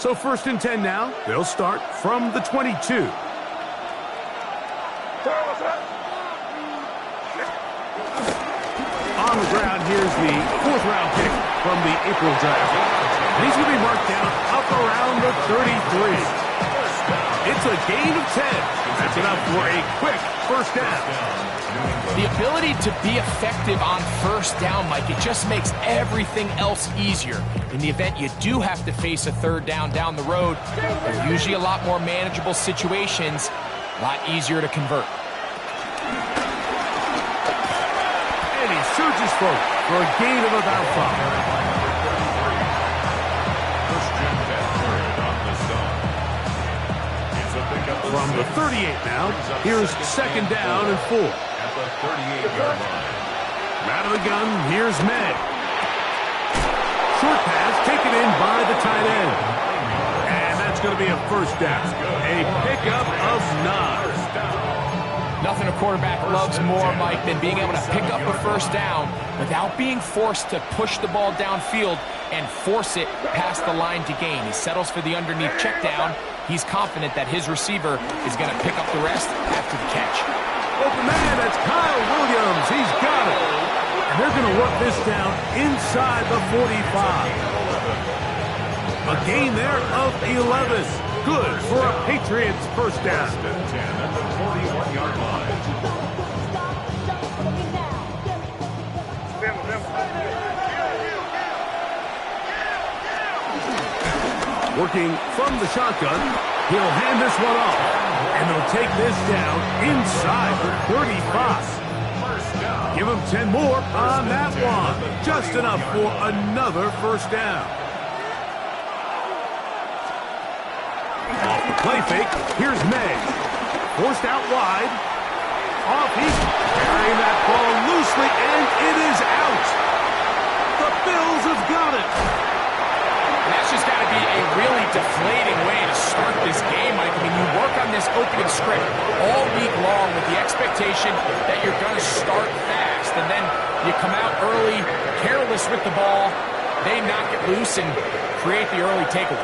So 1st and 10 now. They'll start from the 22. On the ground, here's the 4th-round pick from the April draft. And he's going to be marked down up around the 33. It's a gain of 10. That's enough for a quick first down. The ability to be effective on first down, Mike, it just makes everything else easier. In the event you do have to face a 3rd down the road, they're usually a lot more manageable situations, a lot easier to convert. And he surges forward for a gain of about 5. From the 38 now, here's 2nd down and 4. At the 38-yard line. Out of the gun, here's May. Short pass taken in by the tight end. And that's going to be a first down. A pickup of 9. Nothing a quarterback loves more, Mike, than being able to pick up a first down without being forced to push the ball downfield and force it past the line to gain. He settles for the underneath check down. He's confident that his receiver is going to pick up the rest after the catch. Open man, that's Kyle Williams. He's got it. And they're going to work this down inside the 45. A gain there of 11. Good for a Patriots first down. 10 at the 41-yard line. Working from the shotgun, he'll hand this one off. And they'll take this down inside the 35. Give him 10 more on that one. Just enough for another first down. Off the play fake, here's May. Forced out wide. Off he's carrying that ball loosely, and it is out. The Bills have got it. And that's just got to be a really deflating way to start this game, Mike. I mean, you work on this opening script all week long with the expectation that you're going to start fast, and then you come out early, careless with the ball, they knock it loose and create the early takeaway.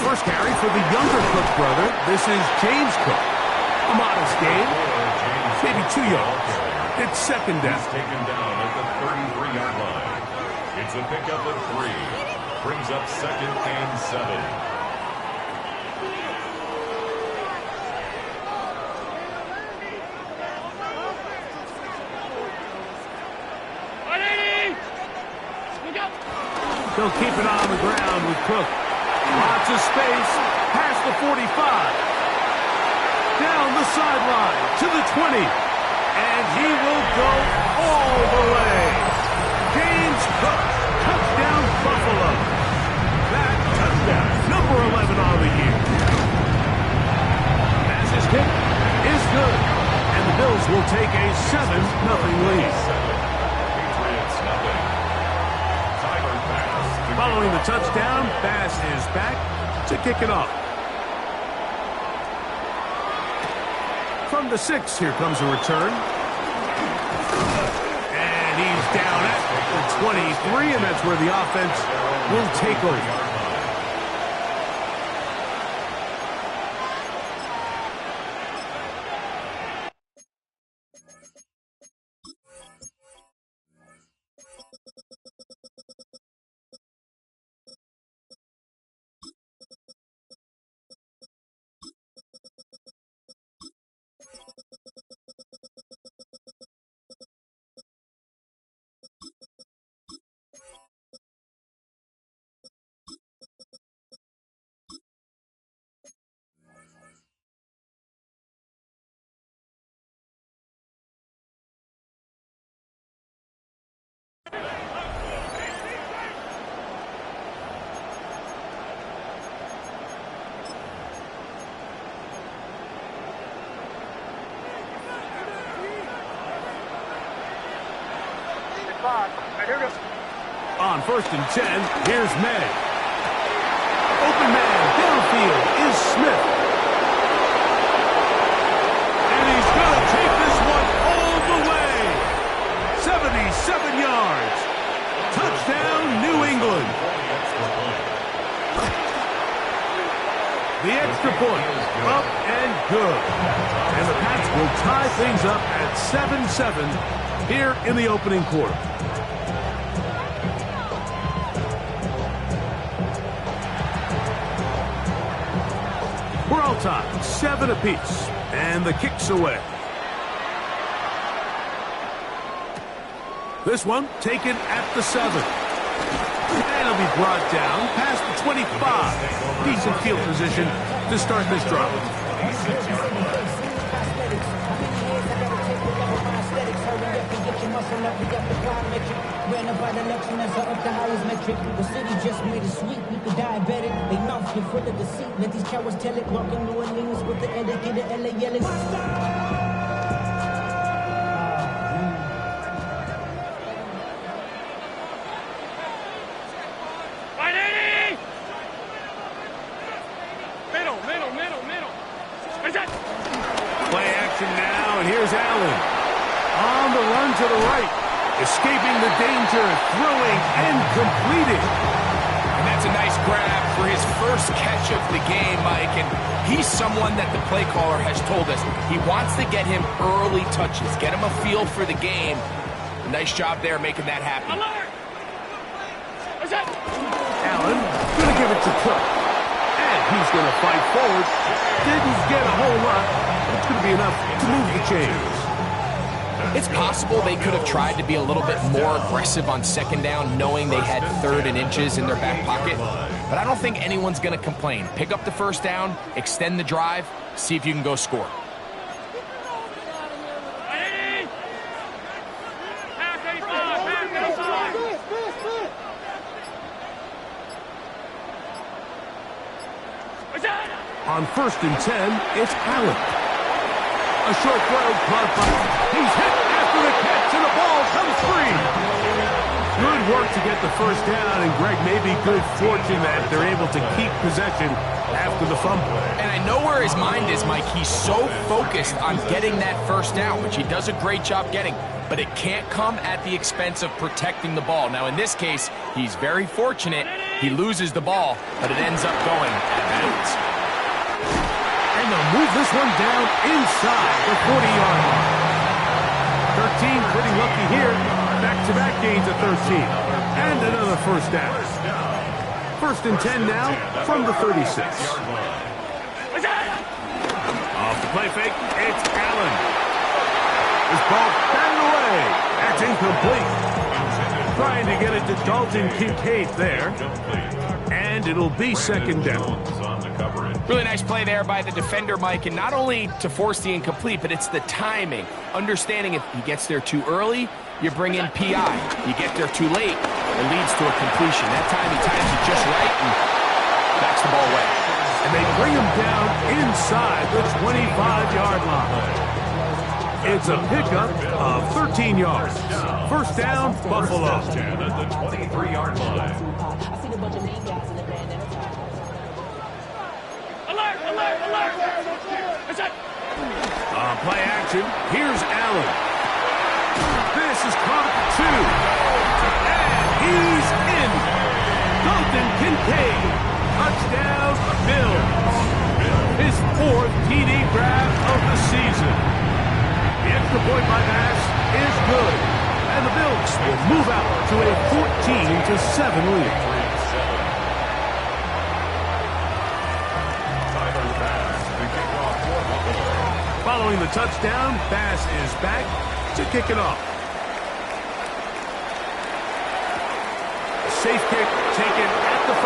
First carry for the younger Cook brother. This is James Cook. A modest gain, maybe 2 yards. It's 2nd down. He's taken down at the 33-yard line. It's a pickup of 3. Brings up 2nd and 7. They'll keep it on the ground with Cook. Lots of space, past the 45. Down the sideline to the 20. And he will go all the way. James Cook, touchdown Buffalo. That touchdown, number 11 on the year. Pass is hit, is good. And the Bills will take a 7-0 lead. Patriots nothing. Tyler Bass. Following the touchdown, Bass is back to kick it off. From the 6, here comes a return. And he's down at the 23, and that's where the offense will take over. On 1st and 10, here's May. Open man downfield is Smith. The extra point, up and good. And the Pats will tie things up at 7-7 here in the opening quarter. We're all tied, 7 apiece, and the kick's away. This one taken at the 7. And it'll be brought down past the 25. Decent field position to start this drive. Ran up by the election as up the highest metric. The city just made a sweep. People diabetic. They mouth get full of deceit. Let these cowards tell it. Walking New Orleans with the educated LA yelling. Play action now, and here's Allen. On the run to the right. Escaping the danger, throwing, and completing. And that's a nice grab for his first catch of the game, Mike. And he's someone that the play caller has told us he wants to get him early touches, get him a feel for the game. Nice job there making that happen. Allen going to give it to Cook. And he's going to fight forward. Didn't get a whole lot, but it's going to be enough to move the chains. It's possible they could have tried to be a little bit more aggressive on second down, knowing they had 3rd and inches in their back pocket. But I don't think anyone's going to complain. Pick up the first down, extend the drive, see if you can go score. On 1st and 10, it's Allen. A short throw, caught by. He's hit after the catch, and the ball comes free. Good work to get the first down, and Greg, maybe good fortune that they're able to keep possession after the fumble. And I know where his mind is, Mike. He's so focused on getting that first down, which he does a great job getting, but it can't come at the expense of protecting the ball. Now, in this case, he's very fortunate. He loses the ball, but it ends up going out of bounds. And they'll move this one down inside the 40-yard line. 13 pretty lucky here. Back-to-back gains of 13. And another first down. 1st and 10 now from the 36. Off the play fake, it's Allen. This ball batted away. That's incomplete. Trying to get it to Dalton Kincaid there. And it'll be 2nd down. Really nice play there by the defender, Mike, and not only to force the incomplete, but it's the timing. Understanding if he gets there too early, you bring in PI. You get there too late, it leads to a completion. That time he times it just right and backs the ball away. And they bring him down inside the 25-yard line. It's a pickup of 13 yards. First down, Buffalo. 10 at the 23-yard line. Play action. Here's Allen. This is caught 2. And he's in. Dalton Kincaid. Touchdown, Bills. His 4th TD grab of the season. The extra point by Bass is good. And the Bills will move out to a 14-7 lead. Following the touchdown, Bass is back to kick it off. Safe kick taken at the 5.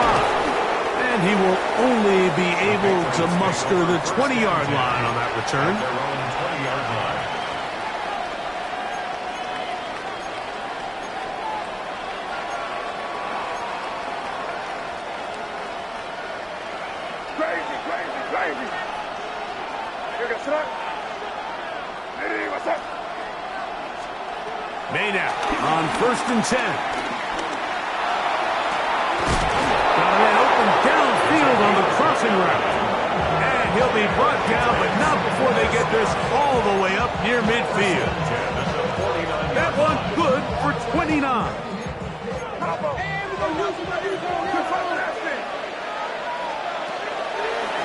And he will only be able to muster the 20-yard line on that return. Their own 20-yard line. Crazy. Maynard on 1st and 10. Got a man open downfield on the crossing route. And he'll be brought down, but not before they get this all the way up near midfield. That one good for 29.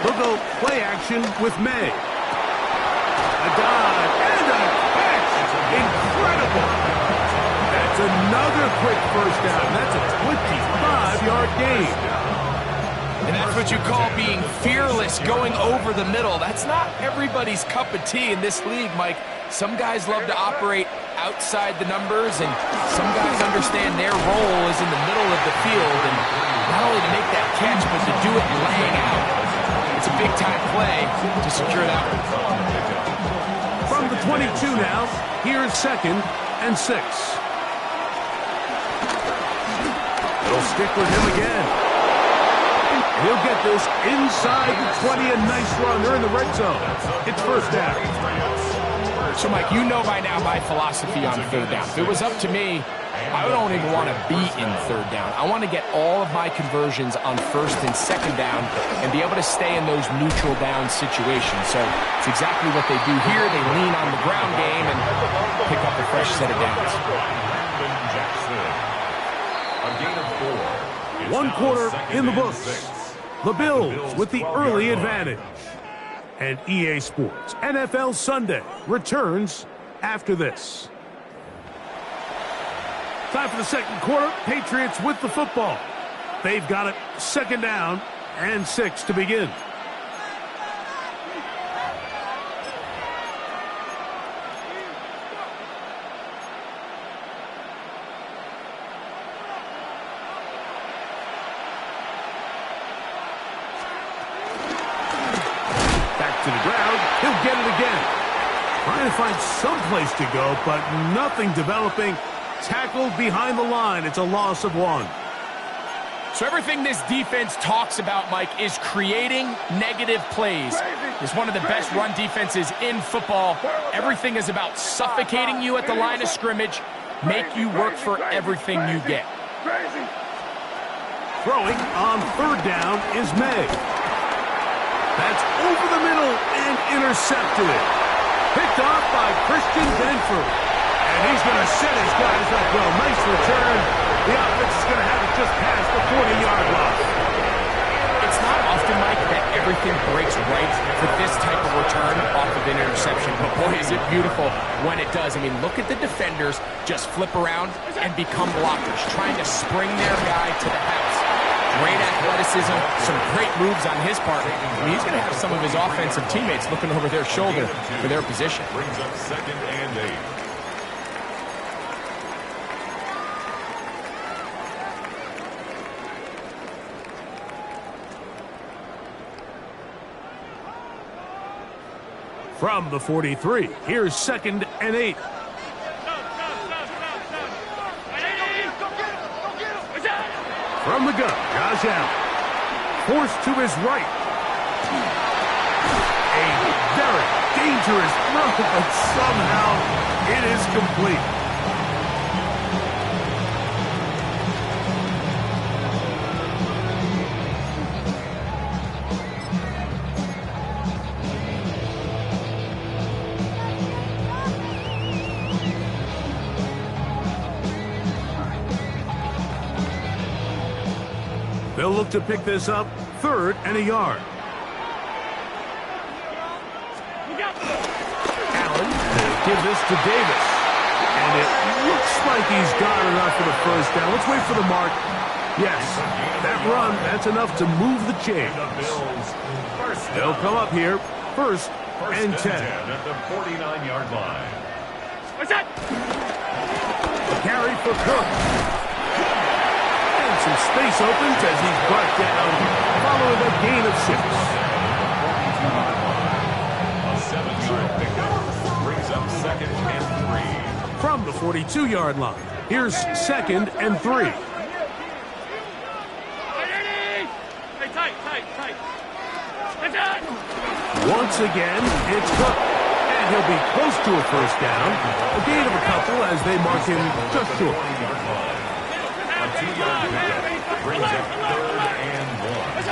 They'll go play action with May. A dive and a catch. Incredible. That's another quick first down. That's a 25-yard gain. And that's what you call being fearless, going over the middle. That's not everybody's cup of tea in this league, Mike. Some guys love to operate outside the numbers, and some guys understand their role is in the middle of the field, and not only to make that catch, but to do it laying out. It's a big-time play to secure that one. From the 22 now, here's 2nd and 6. They'll stick with him again. He'll get this inside the 20, a nice run. They're in the red zone. It's first down. So, Mike, you know by now my philosophy on third down. If it was up to me, I don't even want to be in third down. I want to get all of my conversions on first and second down and be able to stay in those neutral down situations. So it's exactly what they do here. They lean on the ground game and pick up a fresh set of downs. A gain of 4. One quarter in the books. The Bills with the early advantage. And EA Sports NFL Sunday returns after this. Time for the second quarter. Patriots with the football. They've got it 2nd down and 6 to begin. To the ground, he'll get it again. Trying to find some place to go, but nothing developing. Tackled behind the line. It's a loss of 1. So everything this defense talks about, Mike, is creating negative plays. It's one of the best run defenses in football. Everything is about suffocating you at the line of scrimmage, make you work for everything you get. Throwing on 3rd down is May. That's over the middle and intercepted. Picked off by Christian Benford. And he's going to set his guys up well. Nice return. The offense is going to have it just past the 40-yard line. It's not often, Mike, that everything breaks right for this type of return off of an interception. But boy, is it beautiful when it does. I mean, look at the defenders just flip around and become blockers, trying to spring their guy to the house. Great athleticism, some great moves on his part. I mean, he's going to have some of his offensive teammates looking over their shoulder for their position. Brings up 2nd and 8. From the 43, here's 2nd and 8. From the gun, Josh Allen. Forced to his right. A very dangerous throw, but somehow it is complete. They'll look to pick this up 3rd and a yard. Allen will give this to Davis. And it looks like he's got enough for the first down. Let's wait for the mark. Yes, that run, that's enough to move the chains. They'll come up here, 1st and 10. At the 49-yard line. Carry for Cook. Some space opens as he's brought down following a gain of 6. A 7-yard pickup brings up 2nd and 3. From the 42-yard line, here's 2nd and 3. Once again, it's Cook, and he'll be close to a first down. A gain of a couple as they mark him just short. A 2-yard pickup brings up 3rd and 1.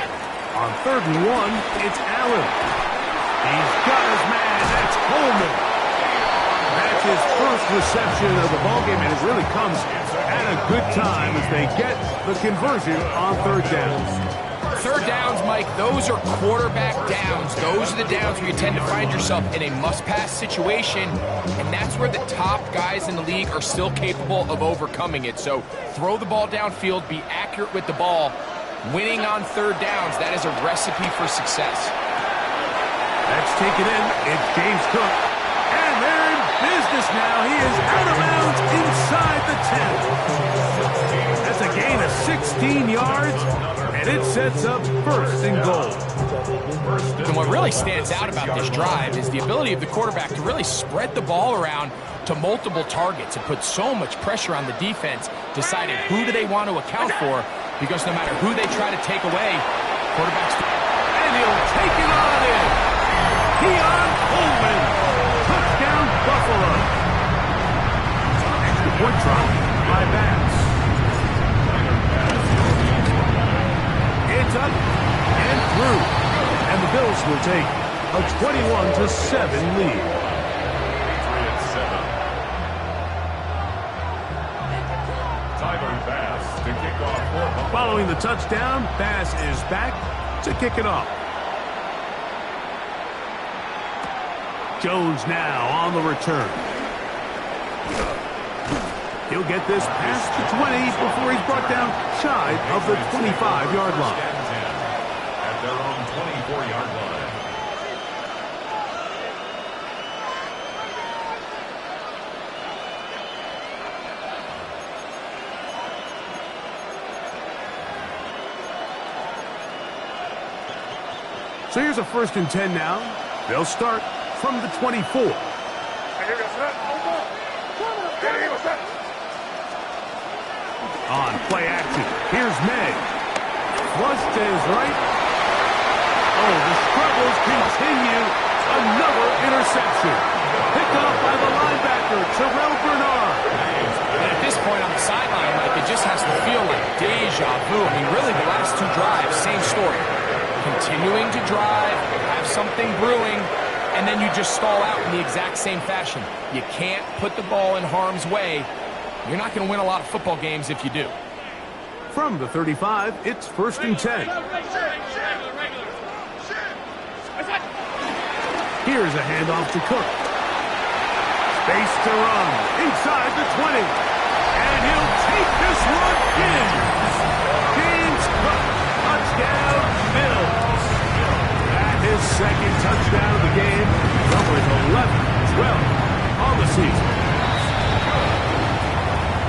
On 3rd and 1, it's Allen. He's got his man. That's Coleman. That's his first reception of the ballgame, and it really comes at a good time as they get the conversion on 3rd down. 3rd downs, Mike, Mike, those are quarterback downs. Those are the downs where you tend to find yourself in a must-pass situation, and that's where the top guys in the league are still capable of overcoming it. So throw the ball downfield, be accurate with the ball. Winning on third downs, that is a recipe for success. That's taken in. It's James Cook. And they're in business now. He is out of bounds inside the 10. That's a gain of 16 yards, and it sets up first and goal. And what really stands out about this drive is the ability of the quarterback to really spread the ball around to multiple targets and put so much pressure on the defense, deciding who do they want to account for, because no matter who they try to take away, quarterbacks... And he'll take it on in. Keon Coleman. Touchdown, Buffalo. Extra point try by Bass. It's up and through. And the Bills will take a 21-7 lead. Patriots 7. Tyler Bass to kick off for Buffalo. Following the touchdown, Bass is back to kick it off. Jones now on the return. He'll get this past the 20 before he's brought down shy of the 25-yard line. At their own 24-yard line. So here's a 1st and 10 now. They'll start from the 24. On play action, here's May. Flush to his right. Oh, the struggles continue. Another interception. Picked off by the linebacker, Terrell Bernard. And at this point on the sideline, like, it just has to feel like deja vu. I mean, really, the last two drives, same story. Continuing to drive, have something brewing, and then you just stall out in the exact same fashion. You can't put the ball in harm's way. You're not going to win a lot of football games if you do. From the 35, it's 1st and 10. Here's a handoff to Cook. Space to run inside the 20. And he'll take this one in. James Cook, touchdown, Bills. At his 2nd touchdown of the game, numbers 11-12 on the season.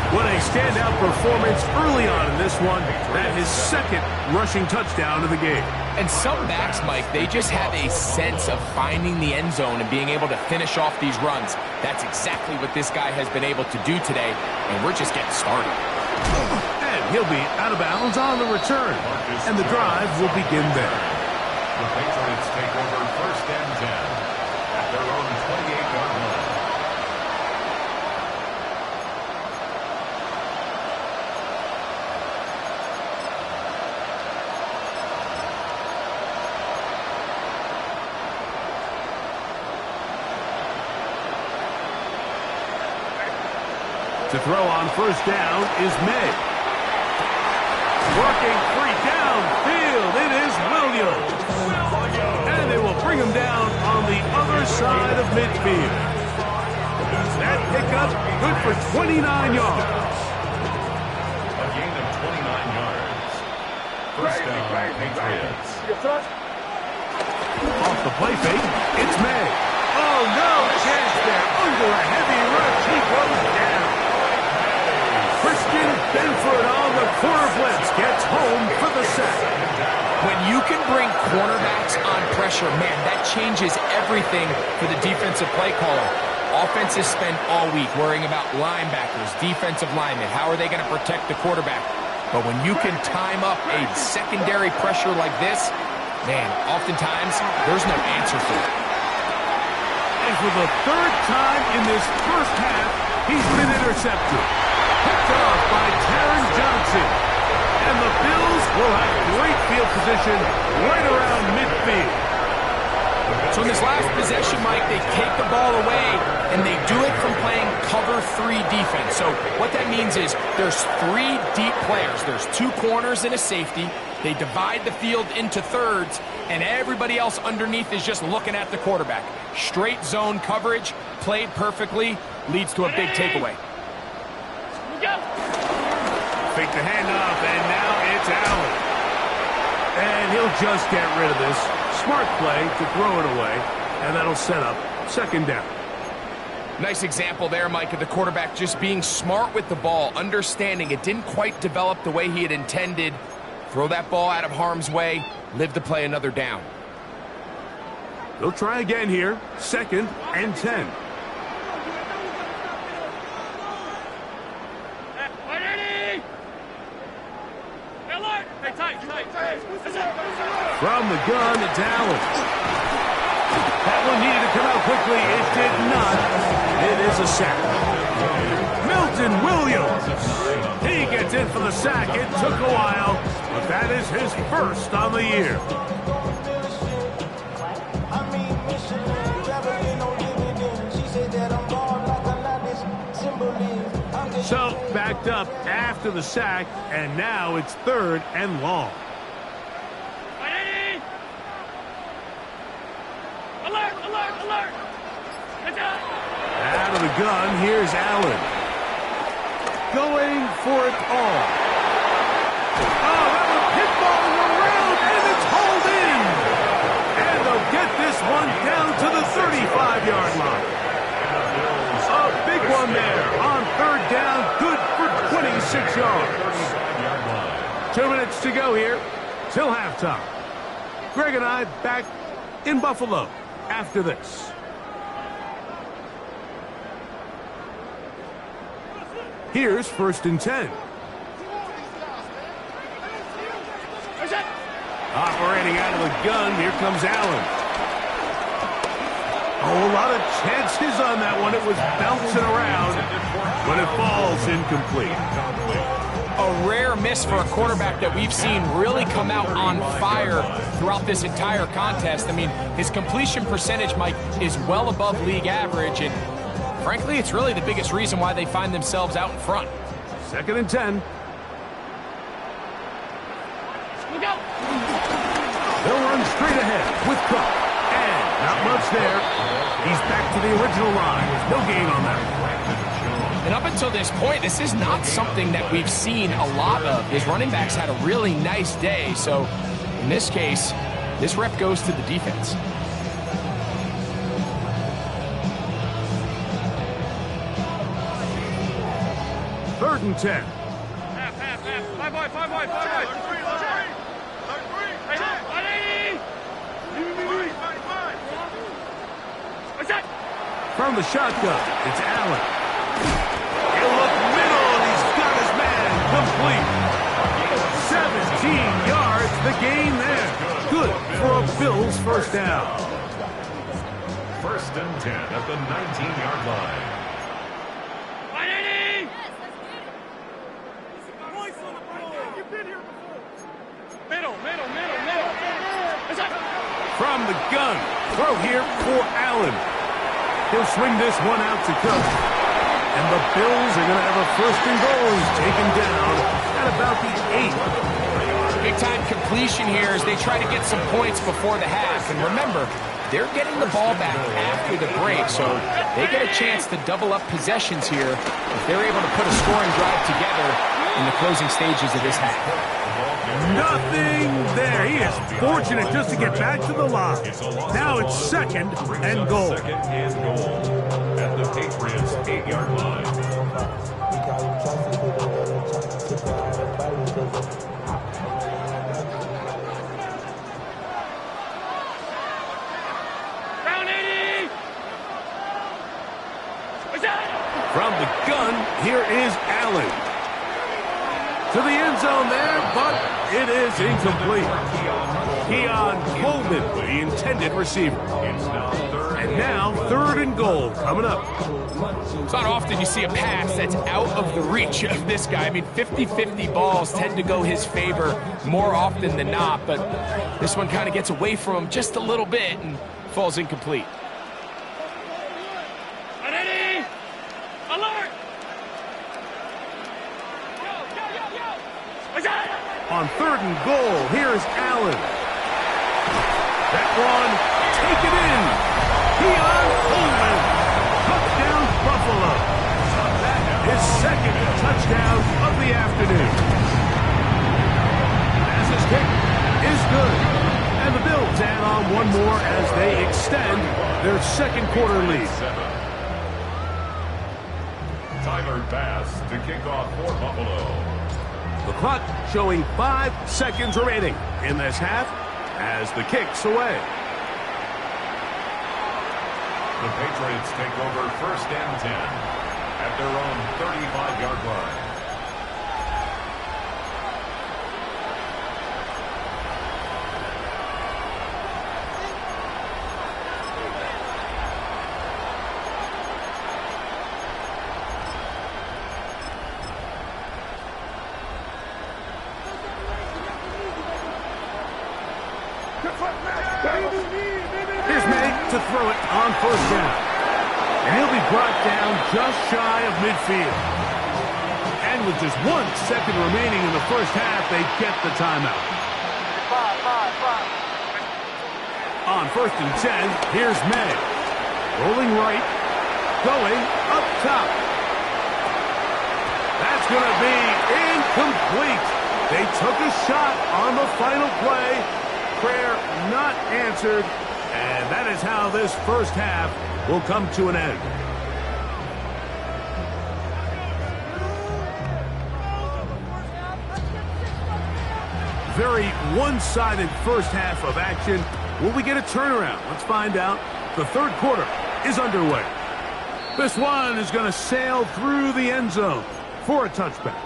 What a standout performance early on in this one. That his 2nd rushing touchdown of the game. And some backs, Mike, they just have a sense of finding the end zone and being able to finish off these runs. That's exactly what this guy has been able to do today, and we're just getting started. And he'll be out of bounds on the return, and the drive will begin there. The Patriots take over 1st and 10 at their own 28-yard line. To throw on 1st down is May. Working free downfield, it is Williams. And they will bring him down on the other side of midfield. That pickup good for 29 yards. A gain of 29 yards. 1st down, Patriots. Off the play fake, it's May. Oh, no chance there. Under a heavy rush, he goes down. Christian Benford on the quarter blitz gets home for the sack. When you can bring cornerbacks on pressure, man, that changes everything for the defensive play caller. Offenses spend all week worrying about linebackers, defensive linemen. How are they going to protect the quarterback? But when you can time up a secondary pressure like this, man, oftentimes there's no answer for it. And for the 3rd time in this 1st half, he's been intercepted. Picked off by Taron Johnson. And the Bills will have great field position right around midfield. So in this last possession, Mike, they take the ball away, and they do it from playing cover 3 defense. So what that means is there's 3 deep players. There's 2 corners and a safety. They divide the field into thirds, and everybody else underneath is just looking at the quarterback. Straight zone coverage, played perfectly, leads to a big takeaway. Fake the handoff, and now it's Allen. And he'll just get rid of this. Smart play to throw it away, and that'll set up second down. Nice example there, Mike, of the quarterback just being smart with the ball, understanding it didn't quite develop the way he had intended. Throw that ball out of harm's way, live to play another down. They'll try again here, 2nd and 10. From the gun, it's Allen. That one needed to come out quickly. It did not. It is a sack. Milton Williams. He gets in for the sack. It took a while, but that is his first on the year. So, backed up after the sack, and now it's 3rd and long. Out of the gun, here's Allen. Going for it all. Oh, that was pinballing around, and it's hauled in. And they'll get this one down to the 35-yard line. A big one there on 3rd down, good for 26 yards. 2 minutes to go here till halftime. Greg and I back in Buffalo after this. Here's 1st and 10. Operating out of the gun, here comes Allen. Oh, a lot of chances on that one. It was bouncing around, but it falls incomplete. A rare miss for a quarterback that we've seen really come out on fire throughout this entire contest. I mean, his completion percentage, Mike, is well above league average, and frankly, it's really the biggest reason why they find themselves out in front. 2nd and 10. They'll run straight ahead with Cook. And not much there. He's back to the original line. No gain on that. And up until this point, this is not something that we've seen a lot of. His running backs had a really nice day. So in this case, this rep goes to the defense. Third and 10. Five boy. From the shotgun, it's Allen. He'll look middle, and he's got his man complete. 17 yards, the gain there. Good for a Bills first down. 1st and 10 at the 19-yard line. From the gun, throw here for Allen. He'll swing this one out to Cook. And the Bills are going to have a 1st and goal. He's taken down at about the 8. Big-time completion here as they try to get some points before the half. And remember, they're getting the ball back after the break, so they get a chance to double up possessions here if they're able to put a scoring drive together in the closing stages of this half. Nothing there. He is fortunate just to get back to the line. Now it's 2nd and goal. 2nd and goal at the Patriots 8-yard line. From the gun, here is Allen. To the end zone there, but it is incomplete. Keon Coleman, the intended receiver. And now 3rd and goal coming up. It's not often you see a pass that's out of the reach of this guy. I mean, 50-50 balls tend to go his favor more often than not, but this one kind of gets away from him just a little bit, and falls incomplete. Ready? Alert! On 3rd and goal, here's Allen. That one, taken in. Keon Coleman. Touchdown, Buffalo. His 2nd touchdown of the afternoon. Pass's kick is good. And the Bills add on one more as they extend their 2nd quarter lead. Tyler Bass to kick off for Buffalo. The clock showing 5 seconds remaining in this half as the kick's away. The Patriots take over 1st and 10 at their own 35-yard line. Here's May to throw it on 1st down. And he'll be brought down just shy of midfield. And with just 1 second remaining in the 1st half, they get the timeout. On 1st and 10, here's May. Rolling right, going up top. That's going to be incomplete. They took a shot on the final play. Prayer not answered, and that is how this 1st half will come to an end. Very one-sided 1st half of action. Will we get a turnaround? Let's find out. The 3rd quarter is underway. This one is going to sail through the end zone for a touchback.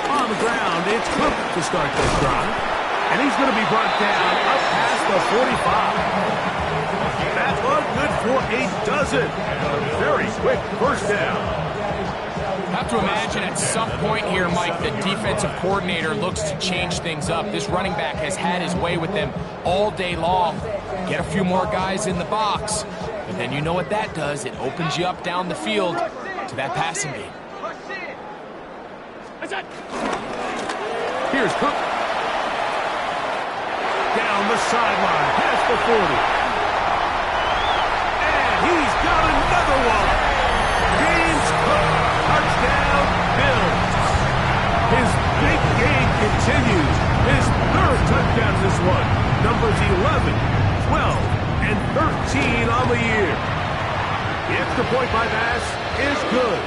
On the ground, it's Cook to start this drive. And he's going to be brought down up past the 45. That one good for a dozen. Very quick 1st down. I have to imagine at some point here, Mike, the defensive coordinator looks to change things up. This running back has had his way with them all day long. Get a few more guys in the box. But then you know what that does. It opens you up down the field to that passing game. Here's Cook. Down the sideline, past the 40. And he's got another one. James Cook, touchdown, Bills. His big game continues. His 3rd touchdown this one. Numbers 11, 12, and 13 on the year. The extra point by Bass is good.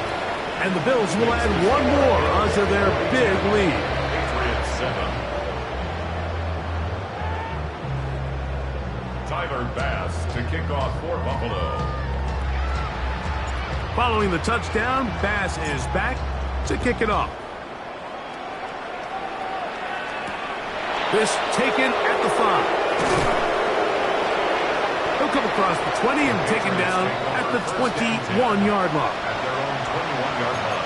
And the Bills will add one more onto their big lead. Patriots 7. Tyler Bass to kick off for Buffalo. Following the touchdown, Bass is back to kick it off. This taken at the 5. He'll come across the 20 and taken down at the 21-yard line. At their own 21-yard line.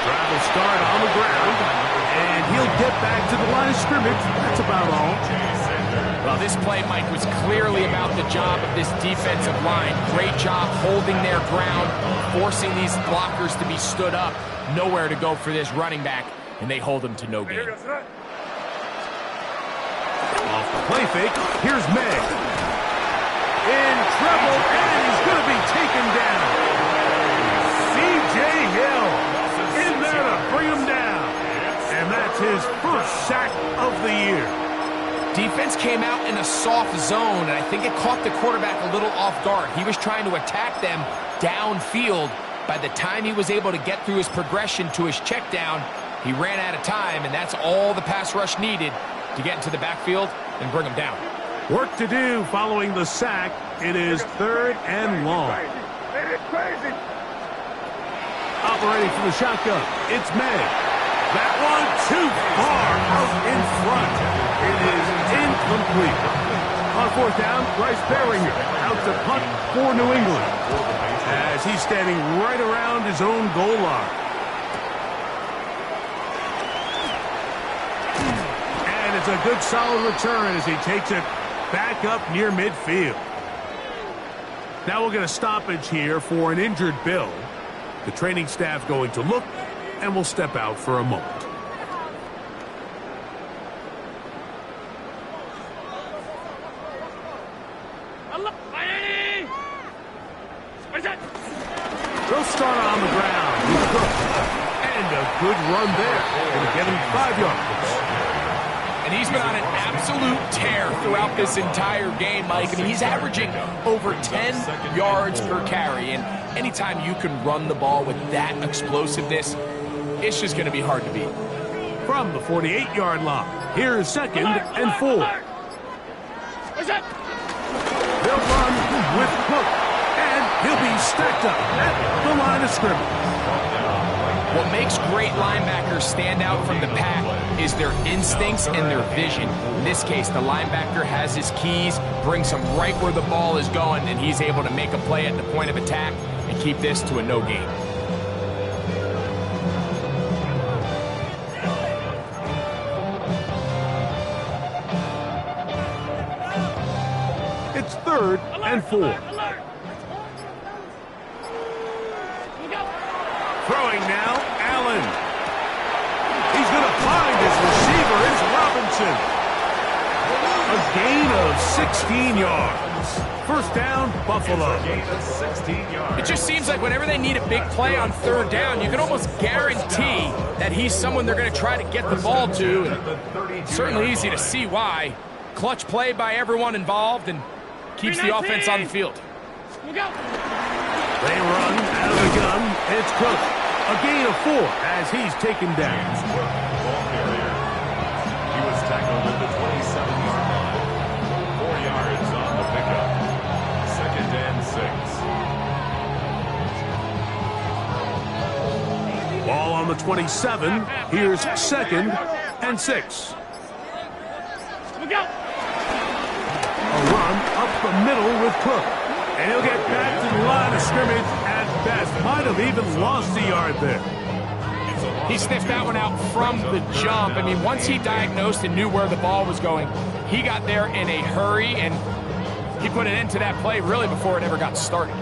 Drive will start on the ground, and he'll get back to the line of scrimmage. That's about all. Well, this play, Mike, was clearly about the job of this defensive line. Great job holding their ground, forcing these blockers to be stood up. Nowhere to go for this running back, and they hold him to no gain. Off the play fake, here's May. In trouble, and he's going to be taken down. C.J. Hill in there to bring him down. And that's his 1st sack of the year. Defense came out in a soft zone, and I think it caught the quarterback a little off guard. He was trying to attack them downfield. By the time he was able to get through his progression to his check down, He ran out of time, and that's all the pass rush needed to get into the backfield and bring him down. Work to do following the sack. It is 3rd and long. Crazy. Operating from the shotgun, it's May. That one too far out in front. It is incomplete. On 4th down, Bryce Baringer out to punt for New England as he's standing right around his own goal line. And it's a good solid return as he takes it back up near midfield. Now we'll get a stoppage here for an injured Bill. The training staff going to look, and we'll step out for a moment. They'll start on the ground with Cook. And a good run there. Going to get him 5 yards. And he's been on an absolute tear throughout this entire game, Mike. I mean, he's averaging over 10 yards per carry. And anytime you can run the ball with that explosiveness, it's just going to be hard to beat. From the 48-yard line, here's 2nd and 4. They'll run with Cook. And he'll be stacked up at the line of scrimmage. What makes great linebackers stand out from the pack is their instincts and their vision. In this case, the linebacker has his keys, brings him right where the ball is going, and he's able to make a play at the point of attack and keep this to a no gain. It's 3rd and 4. Throwing now, Allen. He's going to find his receiver. It's Robinson. A gain of 16 yards. 1st down, Buffalo. It just seems like whenever they need a big play on 3rd down, you can almost guarantee that he's someone they're going to try to get the ball to. And it's certainly easy to see why. Clutch play by everyone involved and keeps the offense on the field. They run out of the gun. It's Cook. A gain of 4 as he's taken down. He was tackled at the 27-yard line. 4 yards on the pickup. 2nd and 6. Ball on the 27. Here's 2nd and 6. A run up the middle with Cook. And he'll get back to the line of scrimmage at best. Might have even lost a yard there. He sniffed that one out from the jump. I mean, once he diagnosed and knew where the ball was going, he got there in a hurry, and he put an end to that play really before it ever got started.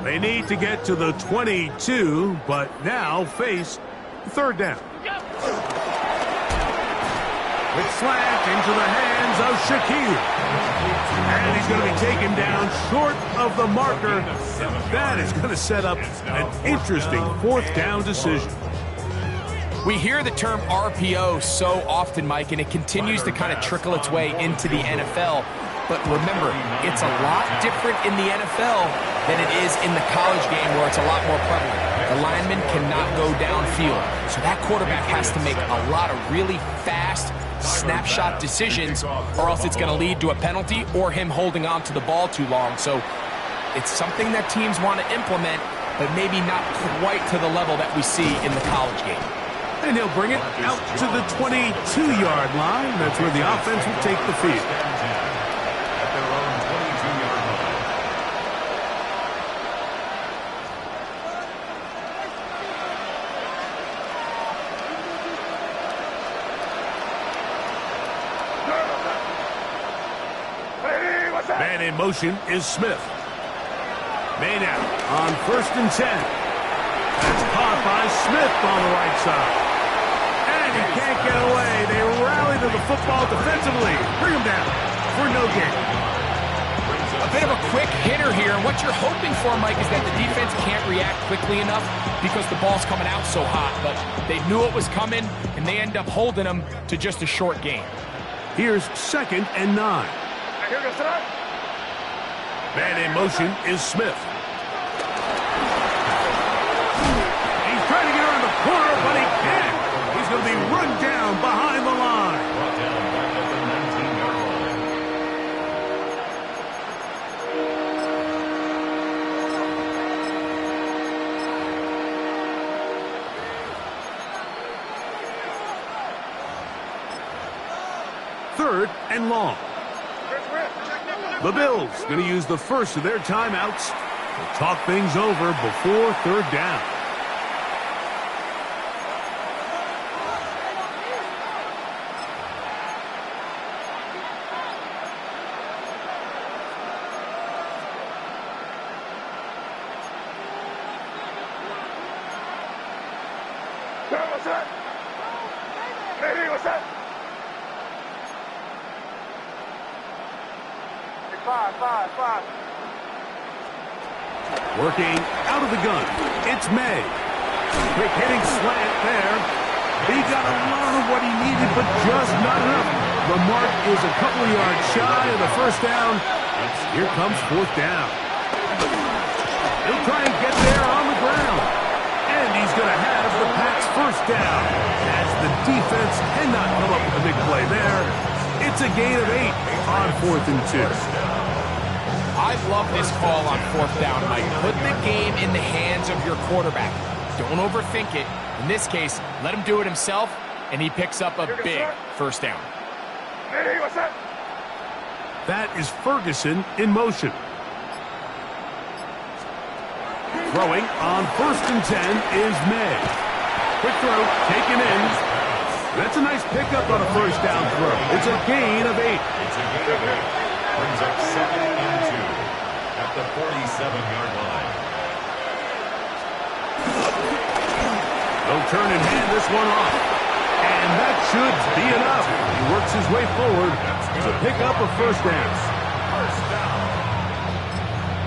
They need to get to the 22, but now face 3rd down. With slant into the hands of Shakir. And he's going to be taken down short of the marker. That is going to set up an interesting 4th down decision. We hear the term RPO so often, Mike, and it continues to kind of trickle its way into the NFL. But remember, it's a lot different in the NFL than it is in the college game where it's a lot more prevalent. The lineman cannot go downfield. So that quarterback has to make a lot of really fast snapshot decisions, or else it's going to lead to a penalty or him holding on to the ball too long. So it's something that teams want to implement, but maybe not quite to the level that we see in the college game. And he'll bring it out to the 22-yard line. That's where the offense will take the field. At their own 22-yard line. Man in motion is Smith. Made out on 1st and 10. That's caught by Smith on the right side. And he can't get away. They rally to the football defensively. Bring him down for no gain. A bit of a quick hitter here. What you're hoping for, Mike, is that the defense can't react quickly enough because the ball's coming out so hot. But they knew it was coming, and they end up holding them to just a short gain. Here's 2nd and 9. Man in motion is Smith. He's trying to get around the corner, but he can't. He's going to 3rd and long. The Bills going to use the first of their timeouts to talk things over before 3rd down. Working out of the gun, it's May. Quick hitting slant there. He got a lot of what he needed, but just not enough. The mark is a couple of yards shy of the 1st down. Here comes 4th down. He'll try and get there on the ground. And he's going to have the Pats' 1st down. As the defense cannot come up with a big play there. It's a gain of 8 on 4th and 2. I love this call on 4th down, Mike. Put the game in the hands of your quarterback. Don't overthink it. In this case, let him do it himself, and he picks up a big 1st down. That is Ferguson in motion. Throwing on 1st and 10 is May. Quick throw, taken in. That's a nice pickup on a 1st down throw. It's a gain of 8. It's a gain of 8. Brings up 2nd and 2 at the 47-yard line. They'll turn and hand this one off. And that should be enough. He works his way forward to pick up a 1st down. 1st down.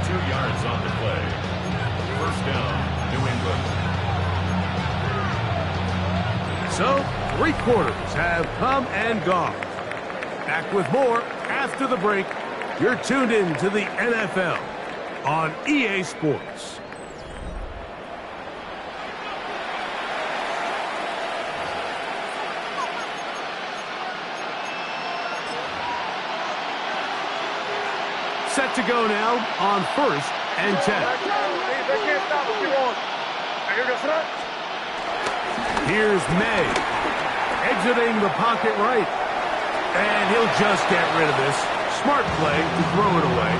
2 yards on the play. 1st down, New England. So, 3 quarters have come and gone. Back with more after the break. You're tuned in to the NFL on EA Sports. Set to go now on 1st and 10. They can't stop us. Keep on. Here's May, exiting the pocket right. And he'll just get rid of this. Smart play to throw it away.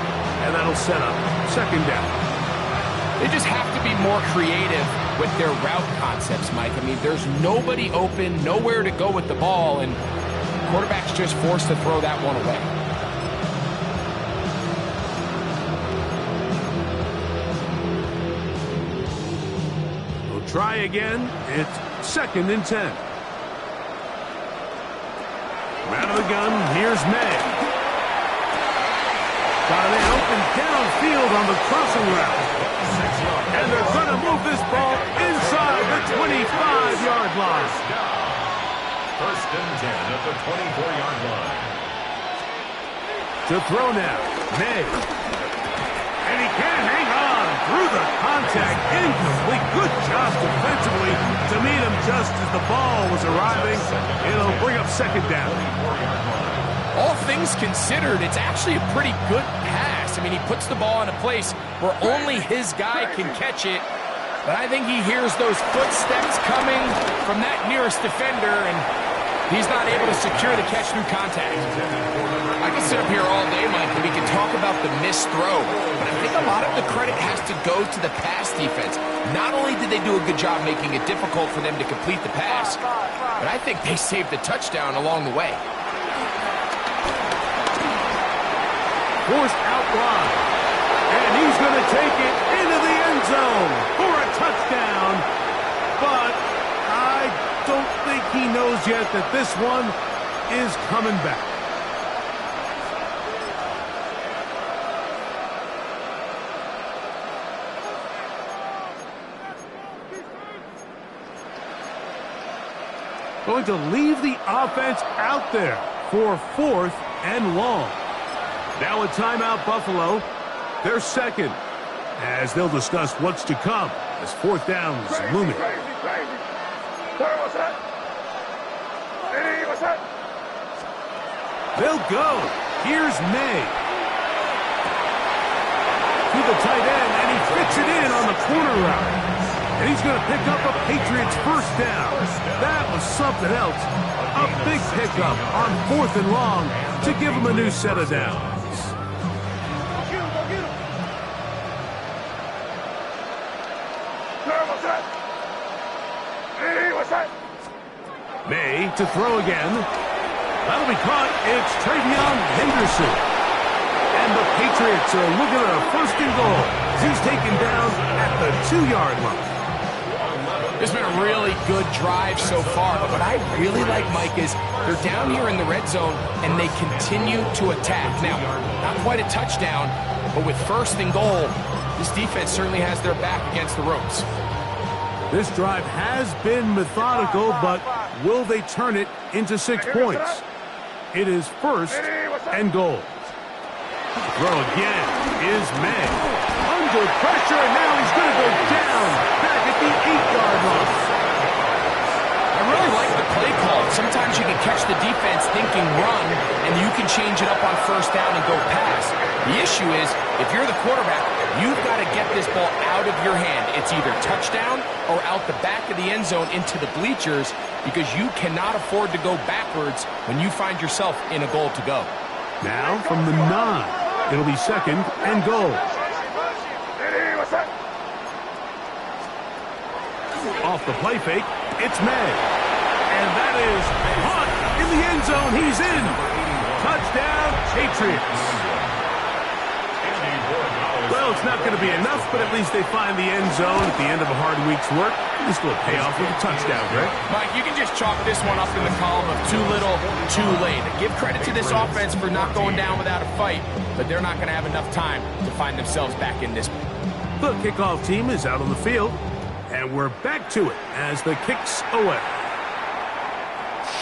And that'll set up 2nd down. They just have to be more creative with their route concepts, Mike. I mean, there's nobody open, nowhere to go with the ball, and quarterback's just forced to throw that one away. We'll try again. It's 2nd and 10. Out of the gun, here's May. Got a man open downfield on the crossing route. And they're going to move this ball inside the 25-yard line. 1st and 10 at the 24-yard line. To throw now, May. And he can't hang on through the contact. Incomplete. Good job defensively to meet him just as the ball was arriving. It'll bring up 2nd down. All things considered, it's actually a pretty good pass. I mean, he puts the ball in a place where only his guy can catch it. But I think he hears those footsteps coming from that nearest defender, and he's not able to secure the catch through contact. I can sit up here all day, Mike, and we can talk about the missed throw. But I think a lot of the credit has to go to the pass defense. Not only did they do a good job making it difficult for them to complete the pass, but I think they saved the touchdown along the way. Forced out wide. And he's going to take it into the end zone for a touchdown. But I don't think he knows yet that this one is coming back. Going to leave the offense out there for 4th and long. Now a timeout, Buffalo. They're 2nd, as they'll discuss what's to come as 4th down is looming. They'll go. Here's May. To the tight end, and he fits it in on the corner route. And he's going to pick up a Patriots 1st down. That was something else. A big pickup on 4th and long to give them a new set of downs. May to throw again. That'll be caught. It's Travion Henderson. And the Patriots are looking at a 1st and goal. He's taken down at the 2-yard line. This has been a really good drive so far, but what I really like, Mike, is they're down here in the red zone, and they continue to attack. Now, not quite a touchdown, but with 1st and goal, this defense certainly has their back against the ropes. This drive has been methodical, but will they turn it into 6 points? It is 1st and goal. Throw again is May. Under pressure, and now he's going to go down back at the 8-yard line. I really like the play call. Sometimes you can catch the defense thinking run, and you can change it up on 1st down and go pass. The issue is, if you're the quarterback, you've got to get this ball out of your hand. It's either touchdown or out the back of the end zone into the bleachers, because you cannot afford to go backwards when you find yourself in a goal to go. Now from the 9, it'll be 2nd and goal. Off the play fake, it's May. And that is caught in the end zone. He's in. Touchdown, Patriots. Well, it's not going to be enough, but at least they find the end zone at the end of a hard week's work. This will pay off with a touchdown, Greg. Mike, you can just chalk this one up in the column of too little, too late. Give credit to this offense for not going down without a fight, but they're not going to have enough time to find themselves back in this. The kickoff team is out on the field, and we're back to it as the kick's away.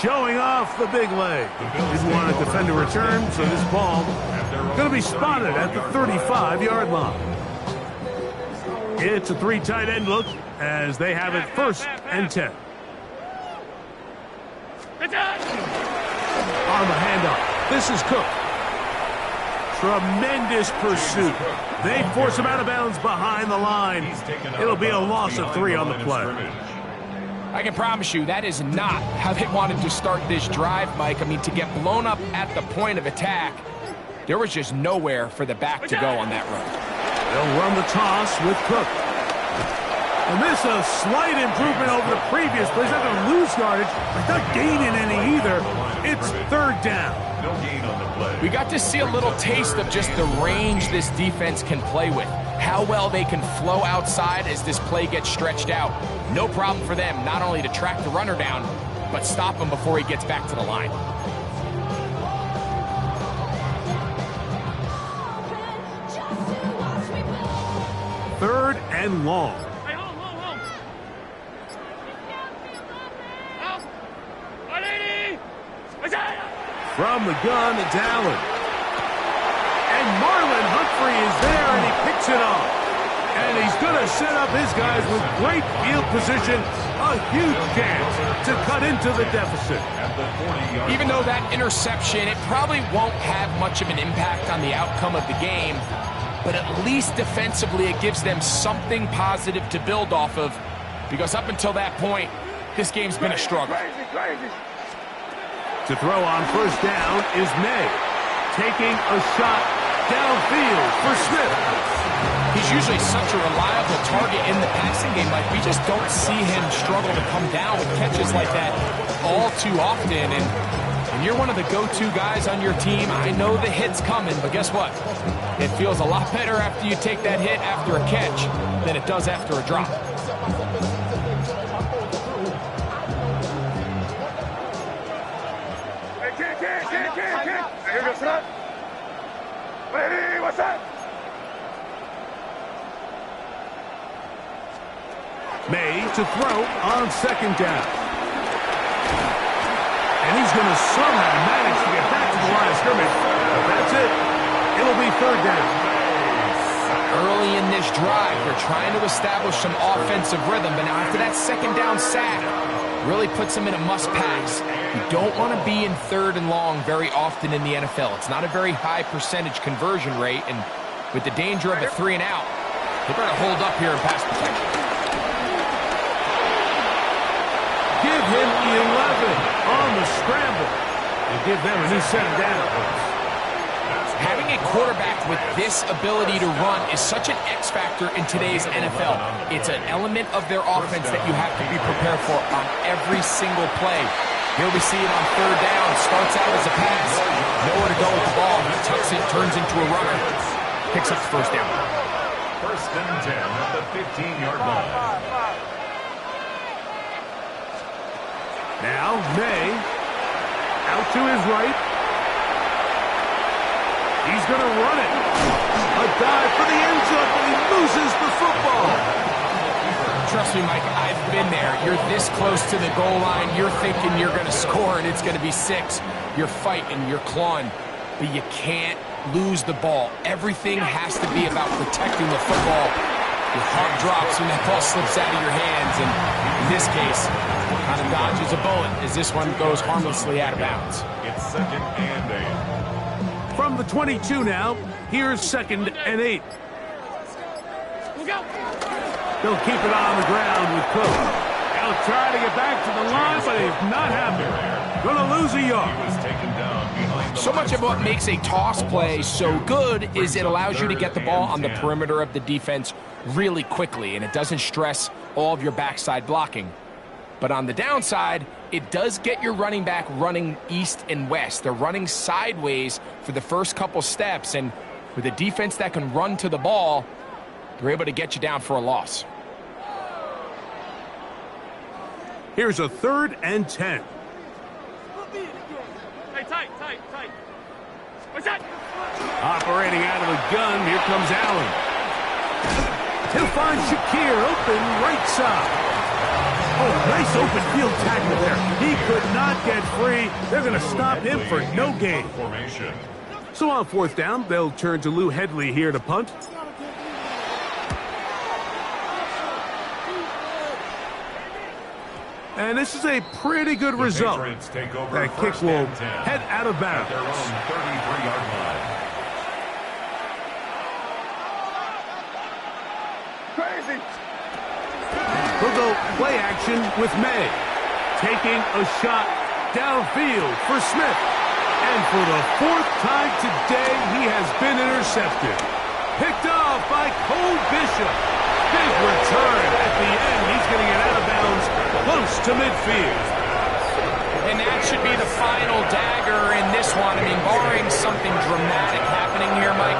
Showing off the big leg. Didn't want to defend a return, so this ball going to be spotted at the 35-yard line. It's a 3 tight end look as they have it 1st and 10. On the handoff, this is Cook. Tremendous pursuit. They force him out of bounds behind the line. It'll be a loss of 3 on the play. I can promise you that is not how they wanted to start this drive, Mike. I mean, to get blown up at the point of attack, there was just nowhere for the back to go on that run. They'll run the toss with Cook. And this is a slight improvement over the previous play. He's not going to lose yardage. He's not gaining any either. It's 3rd down. No gain on the play. We got to see a little taste of just the range this defense can play with. How well they can flow outside as this play gets stretched out. No problem for them not only to track the runner down, but stop him before he gets back to the line. Third and long. From the gun, it's Allen. And Marlon Humphrey is there, and he picks it off. And he's going to set up his guys with great field position. A huge chance to cut into the deficit. Even though that interception, it probably won't have much of an impact on the outcome of the game, but at least defensively it gives them something positive to build off of, because up until that point, this game's been a struggle. To throw on 1st down is May, taking a shot downfield for Smith. He's usually such a reliable target in the passing game. Like, we just don't see him struggle to come down with catches like that all too often. And when you're one of the go-to guys on your team, I know the hit's coming, but guess what? It feels a lot better after you take that hit after a catch than it does after a drop. May to throw on 2nd down. And he's going to somehow manage to get back to the line of scrimmage. That's it. It'll be 3rd down. Early in this drive, they're trying to establish some offensive rhythm, but now after that 2nd down sack, really puts them in a must-pass. You don't want to be in 3rd and long very often in the NFL. It's not a very high percentage conversion rate, and with the danger of a 3 and out, they better hold up here in pass protection. Give him on the scramble. They give them a new set of downs. Having a quarterback with this ability to run is such an X factor in today's NFL. It's an element of their offense that you have to be prepared for on every single play. Here we see it on third down. Starts out as a pass. Nowhere to go with the ball. He tucks it, turns into a runner. Picks up the first down. First and 10 at the 15-yard line. Now, May, out to his right. He's going to run it. A dive for the end zone, but he loses the football. Trust me, Mike, I've been there. You're this close to the goal line. You're thinking you're going to score, and it's going to be 6. You're fighting, you're clawing, but you can't lose the ball. Everything has to be about protecting the football. Your heart drops when that ball slips out of your hands, and in this case, kind of dodges a bullet as this one goes harmlessly out of bounds. It's second and 8. From the 22 now, here's second and 8. They'll keep it on the ground with Cook. They'll try to get back to the line, but he's not happy. Gonna lose a yard. He was taken down behind the So much of what makes a toss play so good is it allows you to get the ball on the perimeter of the defense really quickly, and it doesn't stress all of your backside blocking. But on the downside, it does get your running back running east and west. They're running sideways for the first couple steps, and with a defense that can run to the ball, they're able to get you down for a loss. Here's a 3rd and 10. Hey, tight. What's that? Operating out of the gun, here comes Allen. He'll find Shakir open right side. Oh, nice open field tackle there. He could not get free. They're going to stop him for no gain. formation. So on 4th down, they'll turn to Lou Hedley here to punt. And this is a pretty good result. That kick will head out of bounds. Their own 33-yard line. Crazy. He'll go play action with May. Taking a shot downfield for Smith. And for the 4th time today, he has been intercepted. Picked off by Cole Bishop. Big return at the end. He's going to get out of bounds close to midfield. And that should be the final dagger in this one. I mean, barring something dramatic happening here, Mike,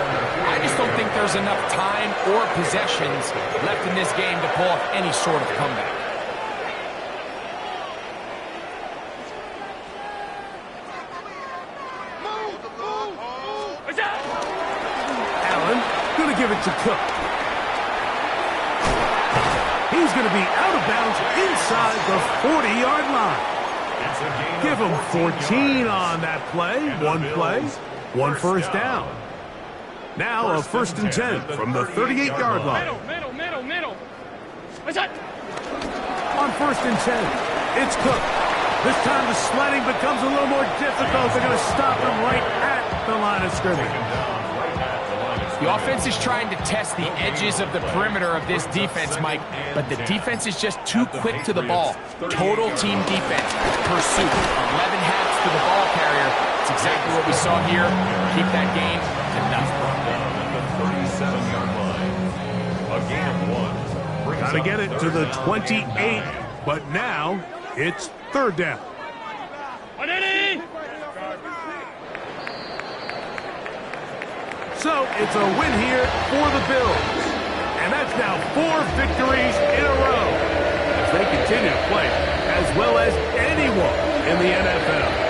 I just don't think there's enough time or possessions left in this game to pull off any sort of comeback. Allen going to give it to Cook. He's going to be out of bounds inside the 40-yard line. Give him 14 on that play. One play, one first down. Now a 1st and 10 from the 38-yard line. Middle. What's that? On 1st and 10, it's Cook. This time the sledding becomes a little more difficult. They're going to stop him right at the line of scrimmage. The offense is trying to test the edges of the perimeter of this defense, Mike, but the defense is just too quick to the ball. Total team defense, pursuit, 11 hats to the ball carrier. It's exactly what we saw here. Keep that game to nothing. The 37-yard line. A gain of 1. Got to get it to the 28, but now it's 3rd down. So it's a win here for the Bills. And that's now 4 victories in a row as they continue to play as well as anyone in the NFL.